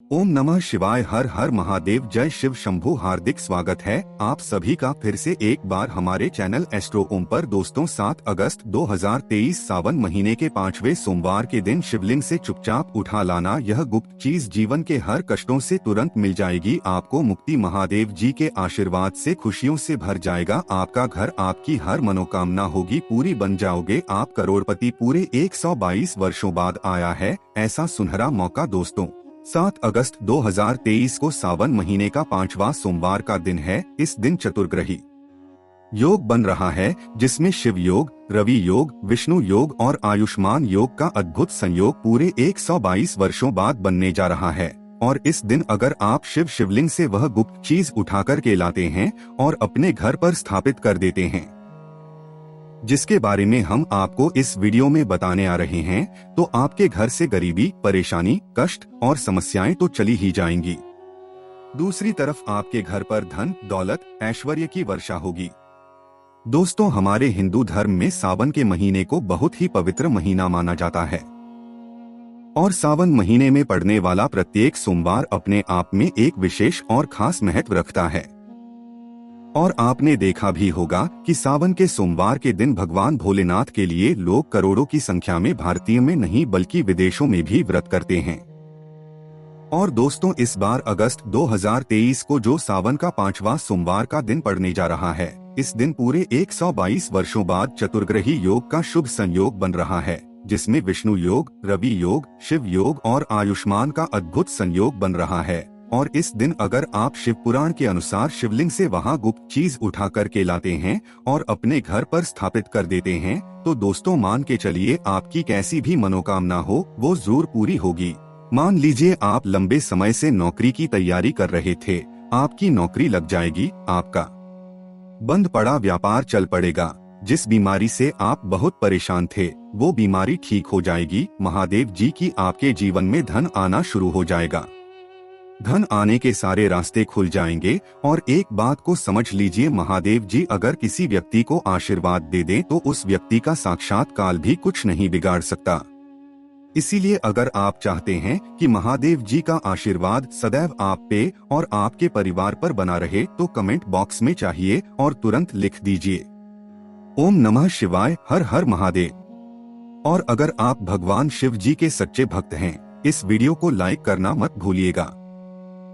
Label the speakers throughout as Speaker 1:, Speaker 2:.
Speaker 1: ओम नमः शिवाय। हर हर महादेव। जय शिव शंभू। हार्दिक स्वागत है आप सभी का फिर से एक बार हमारे चैनल एस्ट्रो ओम पर। दोस्तों 7 अगस्त 2023 सावन महीने के 5वें सोमवार के दिन शिवलिंग से चुपचाप उठा लाना यह गुप्त चीज जीवन के हर कष्टों से तुरंत मिल जाएगी। आपको मुक्ति महादेव जी के आशीर्वाद से खुशियों से भर जाएगा आपका घर। आपकी हर मनोकामना होगी पूरी, बन जाओगे आप करोड़पति। पूरे 122 वर्षों बाद आया है ऐसा सुनहरा मौका। दोस्तों 7 अगस्त 2023 को सावन महीने का 5वां सोमवार का दिन है। इस दिन चतुर्ग्रही योग बन रहा है जिसमें शिव योग, रवि योग, विष्णु योग और आयुष्मान योग का अद्भुत संयोग पूरे 122 वर्षों बाद बनने जा रहा है। और इस दिन अगर आप शिवलिंग से वह गुप्त चीज उठाकर के लाते हैं और अपने घर पर स्थापित कर देते हैं, जिसके बारे में हम आपको इस वीडियो में बताने आ रहे हैं, तो आपके घर से गरीबी, परेशानी, कष्ट और समस्याएं तो चली ही जाएंगी। दूसरी तरफ आपके घर पर धन, दौलत, ऐश्वर्य की वर्षा होगी। दोस्तों हमारे हिंदू धर्म में सावन के महीने को बहुत ही पवित्र महीना माना जाता है और सावन महीने में पड़ने वाला प्रत्येक सोमवार अपने आप में एक विशेष और खास महत्व रखता है। और आपने देखा भी होगा कि सावन के सोमवार के दिन भगवान भोलेनाथ के लिए लोग करोड़ों की संख्या में भारतीय में नहीं बल्कि विदेशों में भी व्रत करते हैं। और दोस्तों इस बार अगस्त 2023 को जो सावन का 5वां सोमवार का दिन पड़ने जा रहा है, इस दिन पूरे 122 वर्षों बाद चतुर्ग्रही योग का शुभ संयोग बन रहा है, जिसमें विष्णु योग, रवि योग, शिव योग और आयुष्मान का अद्भुत संयोग बन रहा है। और इस दिन अगर आप शिव पुराण के अनुसार शिवलिंग से वहां गुप्त चीज उठा करके लाते हैं और अपने घर पर स्थापित कर देते हैं, तो दोस्तों मान के चलिए आपकी कैसी भी मनोकामना हो वो जरूर पूरी होगी। मान लीजिए आप लंबे समय से नौकरी की तैयारी कर रहे थे, आपकी नौकरी लग जाएगी, आपका बंद पड़ा व्यापार चल पड़ेगा, जिस बीमारी से आप बहुत परेशान थे वो बीमारी ठीक हो जाएगी। महादेव जी की आपके जीवन में धन आना शुरू हो जाएगा, धन आने के सारे रास्ते खुल जाएंगे। और एक बात को समझ लीजिए, महादेव जी अगर किसी व्यक्ति को आशीर्वाद दे दें तो उस व्यक्ति का साक्षात काल भी कुछ नहीं बिगाड़ सकता। इसीलिए अगर आप चाहते हैं कि महादेव जी का आशीर्वाद सदैव आप पे और आपके परिवार पर बना रहे, तो कमेंट बॉक्स में चाहिए और तुरंत लिख दीजिए ओम नमः शिवाय। हर हर महादेव। और अगर आप भगवान शिव जी के सच्चे भक्त हैं, इस वीडियो को लाइक करना मत भूलिएगा।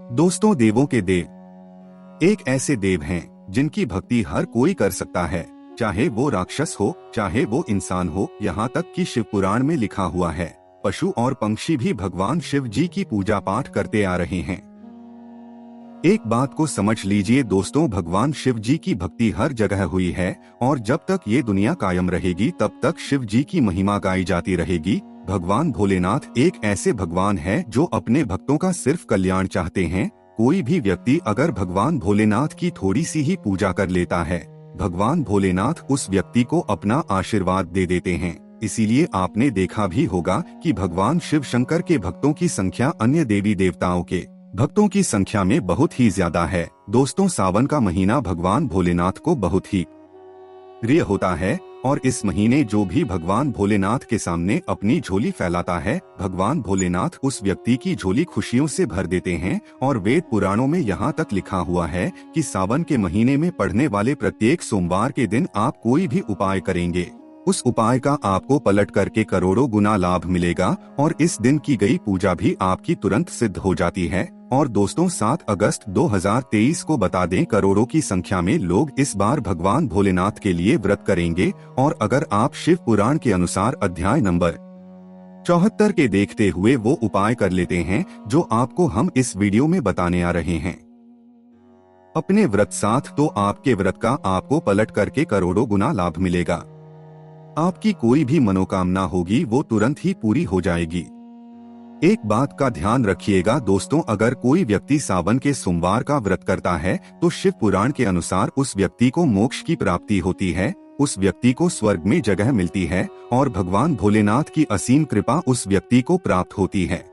Speaker 1: दोस्तों देवों के देव एक ऐसे देव हैं जिनकी भक्ति हर कोई कर सकता है, चाहे वो राक्षस हो चाहे वो इंसान हो। यहाँ तक कि शिव पुराण में लिखा हुआ है, पशु और पंछी भी भगवान शिव जी की पूजा पाठ करते आ रहे हैं। एक बात को समझ लीजिए दोस्तों, भगवान शिव जी की भक्ति हर जगह हुई है और जब तक ये दुनिया कायम रहेगी तब तक शिव जी की महिमा गाई जाती रहेगी। भगवान भोलेनाथ एक ऐसे भगवान है जो अपने भक्तों का सिर्फ कल्याण चाहते हैं। कोई भी व्यक्ति अगर भगवान भोलेनाथ की थोड़ी सी ही पूजा कर लेता है, भगवान भोलेनाथ उस व्यक्ति को अपना आशीर्वाद दे देते हैं। इसीलिए आपने देखा भी होगा कि भगवान शिव शंकर के भक्तों की संख्या अन्य देवी देवताओं के भक्तों की संख्या में बहुत ही ज्यादा है। दोस्तों सावन का महीना भगवान भोलेनाथ को बहुत ही प्रिय होता है और इस महीने जो भी भगवान भोलेनाथ के सामने अपनी झोली फैलाता है, भगवान भोलेनाथ उस व्यक्ति की झोली खुशियों से भर देते हैं। और वेद पुराणों में यहाँ तक लिखा हुआ है कि सावन के महीने में पड़ने वाले प्रत्येक सोमवार के दिन आप कोई भी उपाय करेंगे, उस उपाय का आपको पलट करके करोड़ों गुना लाभ मिलेगा और इस दिन की गई पूजा भी आपकी तुरंत सिद्ध हो जाती है। और दोस्तों 7 अगस्त 2023 को बता दें, करोड़ों की संख्या में लोग इस बार भगवान भोलेनाथ के लिए व्रत करेंगे। और अगर आप शिव पुराण के अनुसार अध्याय नंबर 74 के देखते हुए वो उपाय कर लेते हैं जो आपको हम इस वीडियो में बताने आ रहे हैं अपने व्रत साथ, तो आपके व्रत का आपको पलट करके करोड़ों गुना लाभ मिलेगा। आपकी कोई भी मनोकामना होगी वो तुरंत ही पूरी हो जाएगी। एक बात का ध्यान रखिएगा दोस्तों, अगर कोई व्यक्ति सावन के सोमवार का व्रत करता है तो शिव पुराण के अनुसार उस व्यक्ति को मोक्ष की प्राप्ति होती है, उस व्यक्ति को स्वर्ग में जगह मिलती है और भगवान भोलेनाथ की असीम कृपा उस व्यक्ति को प्राप्त होती है।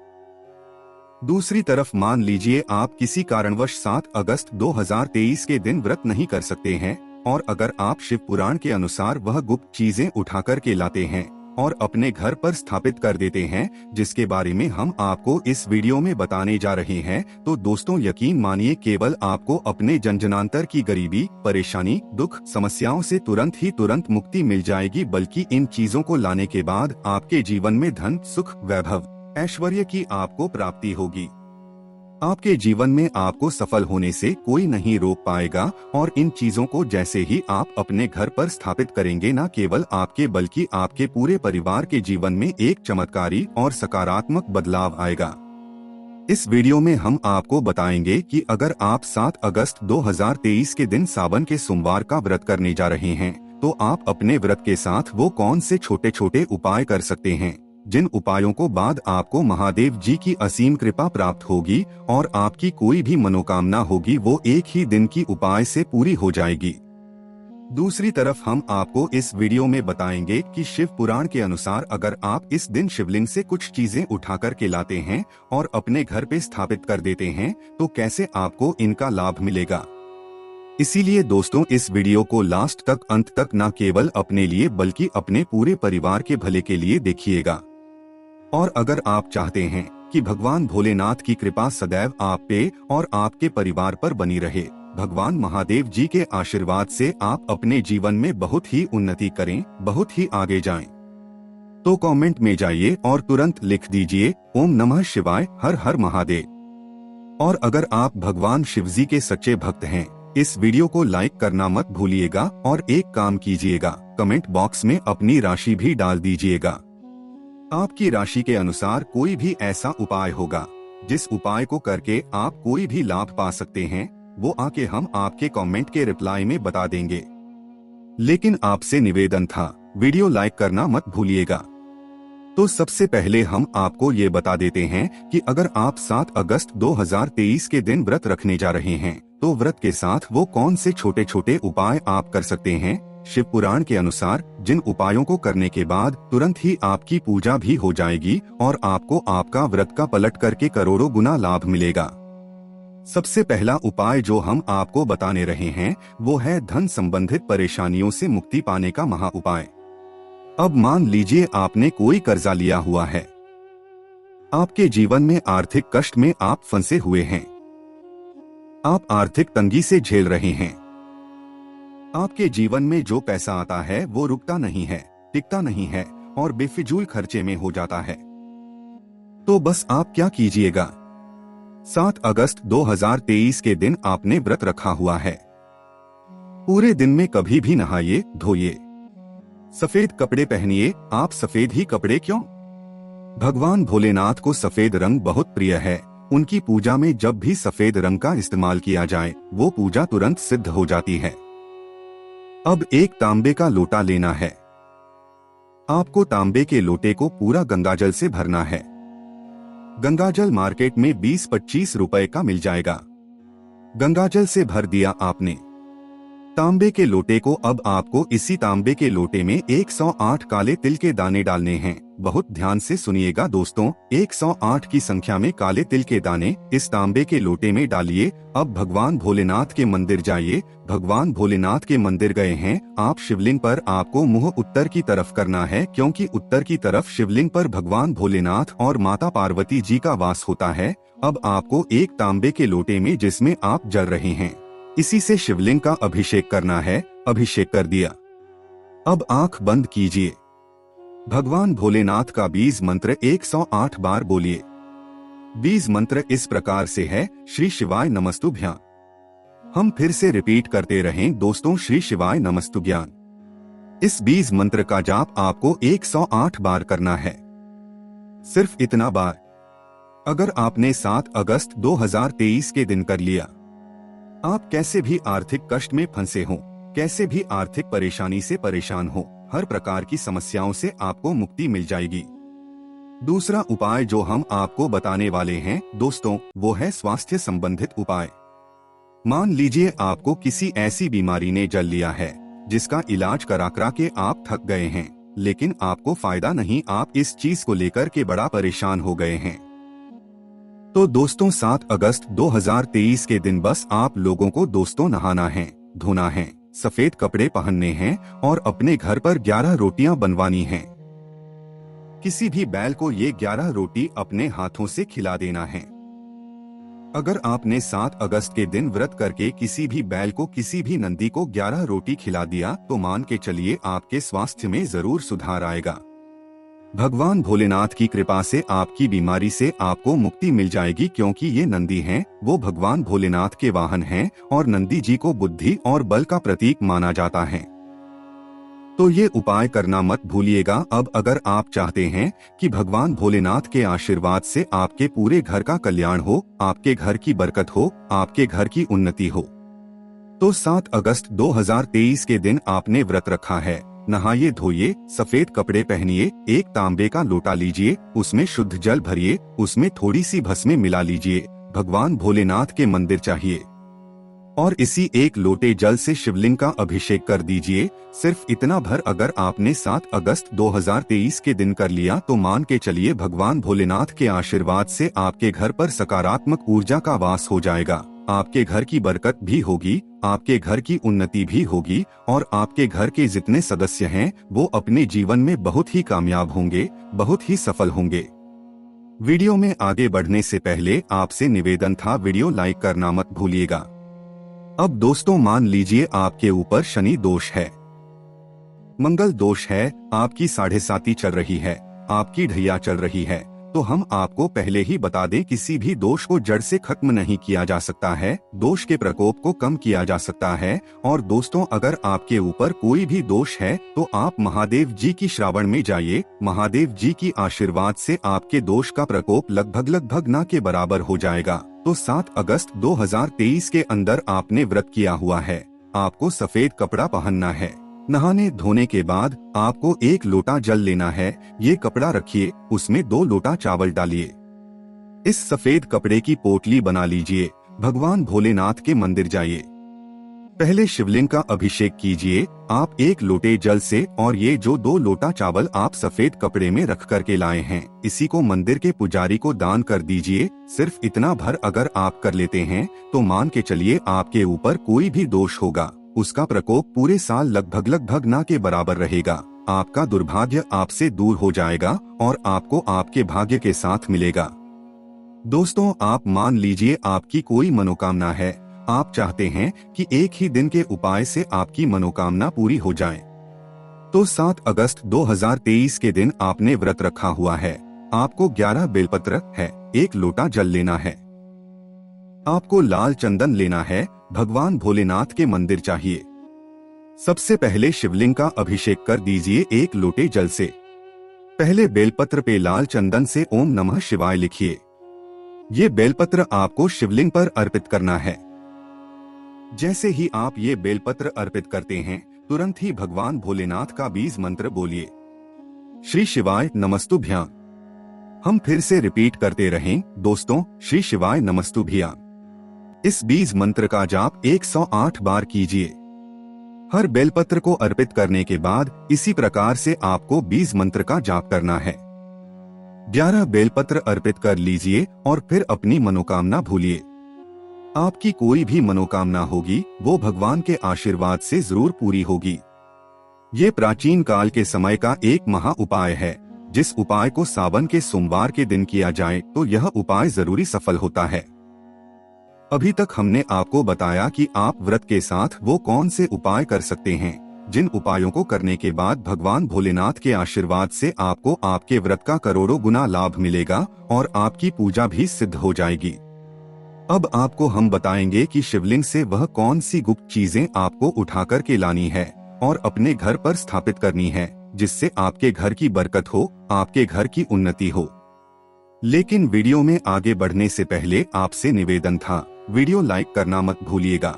Speaker 1: दूसरी तरफ मान लीजिए आप किसी कारणवश 7 अगस्त 2023 के दिन व्रत नहीं कर सकते हैं और अगर आप शिव पुराण के अनुसार वह गुप्त चीजें उठाकर के लाते हैं और अपने घर पर स्थापित कर देते हैं, जिसके बारे में हम आपको इस वीडियो में बताने जा रहे हैं। तो दोस्तों यकीन मानिए, केवल आपको अपने जन्मजन्मांतर की गरीबी, परेशानी, दुख, समस्याओं से तुरंत मुक्ति मिल जाएगी, बल्कि इन चीजों को लाने के बाद आपके जीवन में धन, सुख, वैभव, ऐश्वर्य की आपको प्राप्ति होगी। आपके जीवन में आपको सफल होने से कोई नहीं रोक पाएगा, और इन चीजों को जैसे ही आप अपने घर पर स्थापित करेंगे, न केवल आपके बल्कि आपके पूरे परिवार के जीवन में एक चमत्कारी और सकारात्मक बदलाव आएगा। इस वीडियो में हम आपको बताएंगे कि अगर आप 7 अगस्त 2023 के दिन सावन के सोमवार का व्रत करने जा रहे हैं, तो आप अपने व्रत के साथ वो कौन से छोटे छोटे उपाय कर सकते हैं, जिन उपायों को बाद आपको महादेव जी की असीम कृपा प्राप्त होगी और आपकी कोई भी मनोकामना होगी वो एक ही दिन की उपाय से पूरी हो जाएगी। दूसरी तरफ हम आपको इस वीडियो में बताएंगे कि शिव पुराण के अनुसार अगर आप इस दिन शिवलिंग से कुछ चीजें उठा कर के लाते हैं और अपने घर पे स्थापित कर देते हैं, तो कैसे आपको इनका लाभ मिलेगा। इसीलिए दोस्तों इस वीडियो को लास्ट तक, अंत तक न केवल अपने लिए बल्कि अपने पूरे परिवार के भले के लिए देखिएगा। और अगर आप चाहते हैं कि भगवान भोलेनाथ की कृपा सदैव आप पे और आपके परिवार पर बनी रहे, भगवान महादेव जी के आशीर्वाद से आप अपने जीवन में बहुत ही उन्नति करें, बहुत ही आगे जाएं, तो कमेंट में जाइए और तुरंत लिख दीजिए ओम नमः शिवाय, हर हर महादेव। और अगर आप भगवान शिवजी के सच्चे भक्त हैं, इस वीडियो को लाइक करना मत भूलिएगा और एक काम कीजिएगा, कमेंट बॉक्स में अपनी राशि भी डाल दीजिएगा। आपकी राशि के अनुसार कोई भी ऐसा उपाय होगा जिस उपाय को करके आप कोई भी लाभ पा सकते हैं, वो आके हम आपके कमेंट के रिप्लाई में बता देंगे। लेकिन आपसे निवेदन था, वीडियो लाइक करना मत भूलिएगा। तो सबसे पहले हम आपको ये बता देते हैं कि अगर आप 7 अगस्त 2023 के दिन व्रत रखने जा रहे हैं, तो व्रत के साथ वो कौन से छोटे छोटे उपाय आप कर सकते हैं। शिव पुराण के अनुसार जिन उपायों को करने के बाद तुरंत ही आपकी पूजा भी हो जाएगी और आपको आपका व्रत का पलट करके करोड़ों गुना लाभ मिलेगा। सबसे पहला उपाय जो हम आपको बताने रहे हैं वो है धन संबंधित परेशानियों से मुक्ति पाने का महा उपाय। अब मान लीजिए आपने कोई कर्जा लिया हुआ है, आपके जीवन में आर्थिक कष्ट में आप फंसे हुए हैं, आप आर्थिक तंगी से झेल रहे हैं, आपके जीवन में जो पैसा आता है वो रुकता नहीं है, टिकता नहीं है और बेफिजूल खर्चे में हो जाता है। तो बस आप क्या कीजिएगा, 7 अगस्त 2023 के दिन आपने व्रत रखा हुआ है, पूरे दिन में कभी भी नहाइए धोइए, सफेद कपड़े पहनिए। आप सफेद ही कपड़े क्यों, भगवान भोलेनाथ को सफेद रंग बहुत प्रिय है। उनकी पूजा में जब भी सफेद रंग का इस्तेमाल किया जाए वो पूजा तुरंत सिद्ध हो जाती है। अब एक तांबे का लोटा लेना है, आपको तांबे के लोटे को पूरा गंगाजल से भरना है। गंगाजल मार्केट में 20-25 रुपए का मिल जाएगा। गंगाजल से भर दिया आपने तांबे के लोटे को। अब आपको इसी तांबे के लोटे में 108 काले तिल के दाने डालने हैं। बहुत ध्यान से सुनिएगा दोस्तों, 108 की संख्या में काले तिल के दाने इस तांबे के लोटे में डालिए। अब भगवान भोलेनाथ के मंदिर जाइए। भगवान भोलेनाथ के मंदिर गए हैं आप, शिवलिंग पर आपको मुंह उत्तर की तरफ करना है, क्योंकि उत्तर की तरफ शिवलिंग पर भगवान भोलेनाथ और माता पार्वती जी का वास होता है। अब आपको एक तांबे के लोटे में जिसमें आप जल रहे हैं, इसी से शिवलिंग का अभिषेक करना है। अभिषेक कर दिया, अब आंख बंद कीजिए। भगवान भोलेनाथ का बीज मंत्र 108 बार बोलिए। बीज मंत्र इस प्रकार से है, श्री शिवाय नमस्तुभ्यां। हम फिर से रिपीट करते रहें दोस्तों, श्री शिवाय नमस्तुभ्यां। इस बीज मंत्र का जाप आपको 108 बार करना है, सिर्फ इतना बार। अगर आपने 7 अगस्त 2023 के दिन कर लिया, आप कैसे भी आर्थिक कष्ट में फंसे हो, कैसे भी आर्थिक परेशानी से परेशान हो, हर प्रकार की समस्याओं से आपको मुक्ति मिल जाएगी। दूसरा उपाय जो हम आपको बताने वाले हैं दोस्तों, वो है स्वास्थ्य संबंधित उपाय। मान लीजिए आपको किसी ऐसी बीमारी ने जल लिया है जिसका इलाज करा करा के आप थक गए हैं, लेकिन आपको फायदा नहीं, आप इस चीज को लेकर के बड़ा परेशान हो गए हैं। तो दोस्तों 7 अगस्त 2023 के दिन बस आप लोगों को दोस्तों नहाना है, धोना है, सफेद कपड़े पहनने हैं और अपने घर पर 11 रोटियां बनवानी हैं। किसी भी बैल को ये 11 रोटी अपने हाथों से खिला देना है। अगर आपने 7 अगस्त के दिन व्रत करके किसी भी बैल को, किसी भी नंदी को 11 रोटी खिला दिया तो मान के चलिए आपके स्वास्थ्य में जरूर सुधार आएगा। भगवान भोलेनाथ की कृपा से आपकी बीमारी से आपको मुक्ति मिल जाएगी, क्योंकि ये नंदी हैं, वो भगवान भोलेनाथ के वाहन हैं और नंदी जी को बुद्धि और बल का प्रतीक माना जाता है। तो ये उपाय करना मत भूलिएगा। अब अगर आप चाहते हैं कि भगवान भोलेनाथ के आशीर्वाद से आपके पूरे घर का कल्याण हो, आपके घर की बरकत हो, आपके घर की उन्नति हो, तो 7 अगस्त 2023 के दिन आपने व्रत रखा है। नहाइए धोइए, सफेद कपड़े पहनिए, एक तांबे का लोटा लीजिए, उसमें शुद्ध जल भरिए, उसमें थोड़ी सी भस्में मिला लीजिए, भगवान भोलेनाथ के मंदिर चाहिए और इसी एक लोटे जल से शिवलिंग का अभिषेक कर दीजिए। सिर्फ इतना भर अगर आपने 7 अगस्त 2023 के दिन कर लिया तो मान के चलिए भगवान भोलेनाथ के आशीर्वाद से आपके घर पर सकारात्मक ऊर्जा का वास हो जाएगा। आपके घर की बरकत भी होगी, आपके घर की उन्नति भी होगी और आपके घर के जितने सदस्य हैं वो अपने जीवन में बहुत ही कामयाब होंगे, बहुत ही सफल होंगे। वीडियो में आगे बढ़ने से पहले आपसे निवेदन था, वीडियो लाइक करना मत भूलिएगा। अब दोस्तों मान लीजिए आपके ऊपर शनि दोष है, मंगल दोष है, आपकी 7.5 चल रही है, आपकी ढैया चल रही है, तो हम आपको पहले ही बता दें किसी भी दोष को जड़ से खत्म नहीं किया जा सकता है, दोष के प्रकोप को कम किया जा सकता है। और दोस्तों अगर आपके ऊपर कोई भी दोष है तो आप महादेव जी की श्रावण में जाइए, महादेव जी की आशीर्वाद से आपके दोष का प्रकोप लगभग ना के बराबर हो जाएगा। तो 7 अगस्त 2023 के अंदर आपने व्रत किया हुआ है, आपको सफेद कपड़ा पहनना है। नहाने धोने के बाद आपको 1 लोटा जल लेना है, ये कपड़ा रखिए, उसमें 2 लोटा चावल डालिए, इस सफेद कपड़े की पोटली बना लीजिए, भगवान भोलेनाथ के मंदिर जाइए, पहले शिवलिंग का अभिषेक कीजिए आप 1 लोटे जल से और ये जो 2 लोटा चावल आप सफेद कपड़े में रख करके लाए हैं, इसी को मंदिर के पुजारी को दान कर दीजिए। सिर्फ इतना भर अगर आप कर लेते हैं तो मान के चलिए आपके ऊपर कोई भी दोष होगा उसका प्रकोप पूरे साल लगभग ना के बराबर रहेगा। आपका दुर्भाग्य आपसे दूर हो जाएगा और आपको आपके भाग्य के साथ मिलेगा। दोस्तों आप मान लीजिए आपकी कोई मनोकामना है, आप चाहते हैं कि एक ही दिन के उपाय से आपकी मनोकामना पूरी हो जाए, तो 7 अगस्त 2023 के दिन आपने व्रत रखा हुआ है, आपको 11 बेलपत्र है, 1 लोटा जल लेना है, आपको लाल चंदन लेना है, भगवान भोलेनाथ के मंदिर चाहिए। सबसे पहले शिवलिंग का अभिषेक कर दीजिए 1 लोटे जल से। पहले बेलपत्र पे लाल चंदन से ओम नमः शिवाय लिखिए। ये बेलपत्र आपको शिवलिंग पर अर्पित करना है। जैसे ही आप ये बेलपत्र अर्पित करते हैं तुरंत ही भगवान भोलेनाथ का बीज मंत्र बोलिए, श्री शिवाय नमस्तुभ्यां। हम फिर से रिपीट करते रहें दोस्तों, श्री शिवाय नमस्तुभ्यां। इस बीज मंत्र का जाप 108 बार कीजिए। हर बेलपत्र को अर्पित करने के बाद इसी प्रकार से आपको बीज मंत्र का जाप करना है। 11 बेलपत्र अर्पित कर लीजिए और फिर अपनी मनोकामना भूलिए। आपकी कोई भी मनोकामना होगी वो भगवान के आशीर्वाद से जरूर पूरी होगी। ये प्राचीन काल के समय का एक महा उपाय है। जिस उपाय को सावन के सोमवार के दिन किया जाए तो यह उपाय जरूरी सफल होता है। अभी तक हमने आपको बताया कि आप व्रत के साथ वो कौन से उपाय कर सकते हैं, जिन उपायों को करने के बाद भगवान भोलेनाथ के आशीर्वाद से आपको आपके व्रत का करोड़ों गुना लाभ मिलेगा और आपकी पूजा भी सिद्ध हो जाएगी। अब आपको हम बताएंगे कि शिवलिंग से वह कौन सी गुप्त चीजें आपको उठा कर के लानी है और अपने घर पर स्थापित करनी है, जिससे आपके घर की बरकत हो, आपके घर की उन्नति हो। लेकिन वीडियो में आगे बढ़ने से पहले आपसे निवेदन था, वीडियो लाइक करना मत भूलिएगा।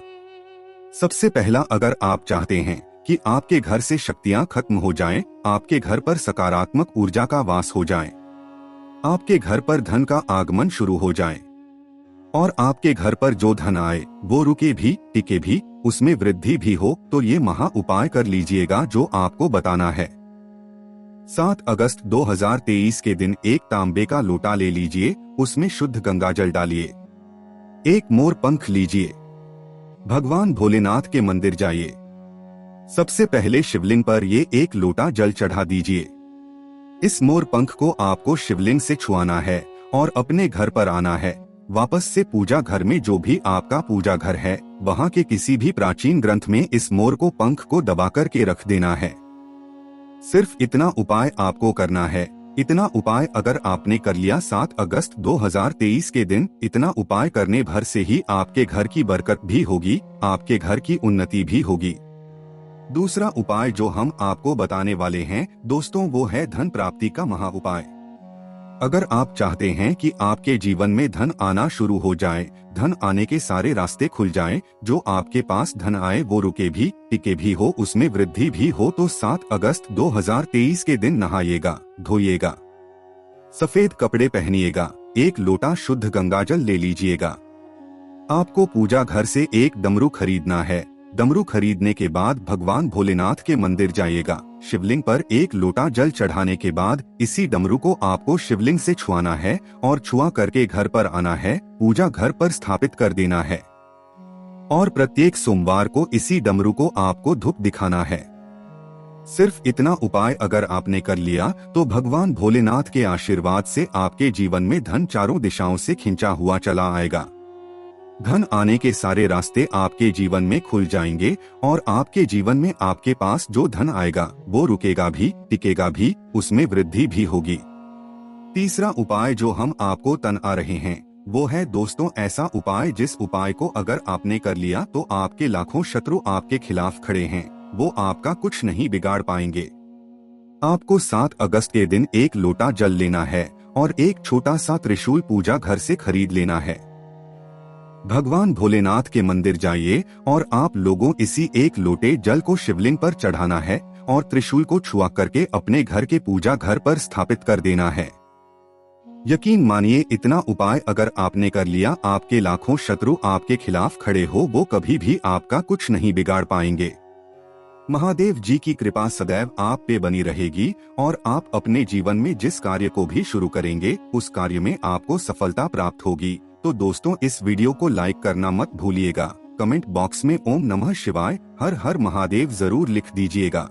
Speaker 1: सबसे पहला, अगर आप चाहते हैं कि आपके घर से शक्तियां खत्म हो जाएं, आपके घर पर सकारात्मक ऊर्जा का वास हो जाए, आपके घर पर धन का आगमन शुरू हो जाए और आपके घर पर जो धन आए वो रुके भी, टिके भी, उसमें वृद्धि भी हो, तो ये महा उपाय कर लीजिएगा जो आपको बताना है। 7 अगस्त 2023 के दिन 1 तांबे का लोटा ले लीजिए, उसमें शुद्ध गंगाजल डालिए, 1 मोर पंख लीजिए, भगवान भोलेनाथ के मंदिर जाइए। सबसे पहले शिवलिंग पर ये 1 लोटा जल चढ़ा दीजिए। इस मोर पंख को आपको शिवलिंग से छुआना है और अपने घर पर आना है। वापस से पूजा घर में जो भी आपका पूजा घर है वहाँ के किसी भी प्राचीन ग्रंथ में इस मोर को पंख को दबा करके रख देना है। सिर्फ इतना उपाय आपको करना है। इतना उपाय अगर आपने कर लिया 7 अगस्त 2023 के दिन, इतना उपाय करने भर से ही आपके घर की बरकत भी होगी, आपके घर की उन्नति भी होगी। दूसरा उपाय जो हम आपको बताने वाले हैं दोस्तों, वो है धन प्राप्ति का महा उपाय। अगर आप चाहते हैं कि आपके जीवन में धन आना शुरू हो जाए, धन आने के सारे रास्ते खुल जाएं, जो आपके पास धन आए वो रुके भी, टिके भी हो, उसमें वृद्धि भी हो, तो 7 अगस्त 2023 के दिन नहाइएगा, धोइएगा, सफेद कपड़े पहनिएगा, 1 लोटा शुद्ध गंगाजल ले लीजिएगा। आपको पूजा घर से एक डमरू खरीदना है। डमरू खरीदने के बाद भगवान भोलेनाथ के मंदिर जाइएगा। शिवलिंग पर 1 लोटा जल चढ़ाने के बाद इसी डमरू को आपको शिवलिंग से छुआना है और छुआ करके घर पर आना है, पूजा घर पर स्थापित कर देना है और प्रत्येक सोमवार को इसी डमरू को आपको धूप दिखाना है। सिर्फ इतना उपाय अगर आपने कर लिया तो भगवान भोलेनाथ के आशीर्वाद से आपके जीवन में धन चारों दिशाओं से खिंचा हुआ चला आएगा। धन आने के सारे रास्ते आपके जीवन में खुल जाएंगे और आपके जीवन में आपके पास जो धन आएगा वो रुकेगा भी, टिकेगा भी, उसमें वृद्धि भी होगी। तीसरा उपाय जो हम आपको तना रहे हैं वो है दोस्तों ऐसा उपाय जिस उपाय को अगर आपने कर लिया तो आपके लाखों शत्रु आपके खिलाफ खड़े हैं, वो आपका कुछ नहीं बिगाड़ पाएंगे। आपको 7 अगस्त के दिन 1 लोटा जल लेना है और एक छोटा सा त्रिशूल पूजा घर से खरीद लेना है। भगवान भोलेनाथ के मंदिर जाइए और आप लोगों इसी 1 लोटे जल को शिवलिंग पर चढ़ाना है और त्रिशूल को छुआ करके अपने घर के पूजा घर पर स्थापित कर देना है। यकीन मानिए इतना उपाय अगर आपने कर लिया, आपके लाखों शत्रु आपके खिलाफ खड़े हो वो कभी भी आपका कुछ नहीं बिगाड़ पाएंगे। महादेव जी की कृपा सदैव आप पे बनी रहेगी और आप अपने जीवन में जिस कार्य को भी शुरू करेंगे उस कार्य में आपको सफलता प्राप्त होगी। तो दोस्तों इस वीडियो को लाइक करना मत भूलिएगा। कमेंट बॉक्स में ओम नमः शिवाय, हर हर महादेव जरूर लिख दीजिएगा।